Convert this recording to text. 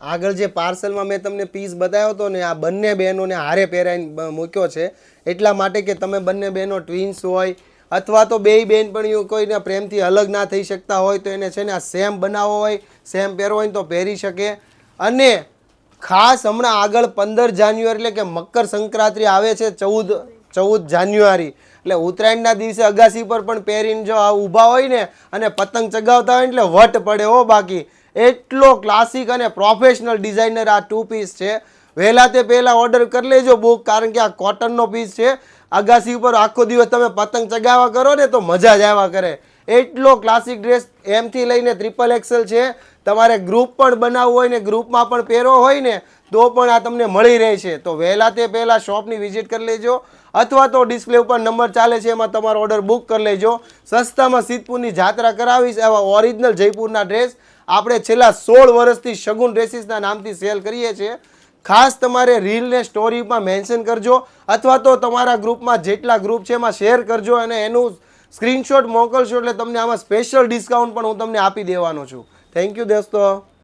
આગળ જે પાર્સલમાં મેં તમને પીસ બતાવ્યો હતો ને, આ બંને બહેનોને હારે પહેરાઈને મૂક્યો છે એટલા માટે કે તમે બંને બહેનો ટ્વિન્સ હોય અથવા તો બેય બહેનપણીઓ કોઈને પ્રેમથી અલગ ના થઈ શકતા હોય તો એને છે ને આ સેમ બનાવવો હોય, સેમ પહેરવો હોય તો પહેરી શકે. અને ખાસ હમણાં આગળ 15 જાન્યુઆરી એટલે કે મકર સંક્રાંતિ આવે છે, 14 જાન્યુઆરી એટલે ઉત્તરાયણના દિવસે અગાસી પર પણ પહેરીને જો આ ઊભા હોય ને અને પતંગ ચગાવતા હોય એટલે વટ પડે હો. બાકી એટલો ક્લાસિક અને પ્રોફેશનલ ડિઝાઇનર આ 2 પીસ છે. વહેલા તે પહેલાં ઓર્ડર કરી લેજો બુક, કારણ કે આ કોટનનો પીસ છે. અગાસી ઉપર આખો દિવસ તમે પતંગ ચગાવવા કરો ને તો મજા જ આવ્યા કરે. એટલો ક્લાસિક ડ્રેસ એમથી લઈને XXL છે. તમારે ગ્રુપ પણ બનાવવું હોય ને ગ્રુપમાં પણ પહેરવો હોય ને તો પણ આ તમને મળી રહે છે. તો વહેલા તે પહેલાં શોપની વિઝિટ કરી લેજો અથવા તો ડિસ્પ્લે ઉપર નંબર ચાલે છે એમાં તમારો ઓર્ડર બુક કરી લેજો. સસ્તામાં સિદ્ધપુરની જાત્રા કરાવીશ એવા ઓરિજિનલ જયપુરના ડ્રેસ આપણે છેલ્લા 16 વર્ષથી શગુન ડ્રેસીસના નામથી સેલ કરીએ છીએ. ખાસ તમારે રીલ ને સ્ટોરીમાં મેન્શન કરજો અથવા તો તમારા ગ્રુપમાં જેટલા ગ્રુપ છે એમાં શેર કરજો અને એનું સ્ક્રીનશોટ મોકલશો એટલે તમને આમાં સ્પેશિયલ ડિસ્કાઉન્ટ પણ હું તમને આપી દેવાનો છું. થેન્ક યુ દોસ્તો.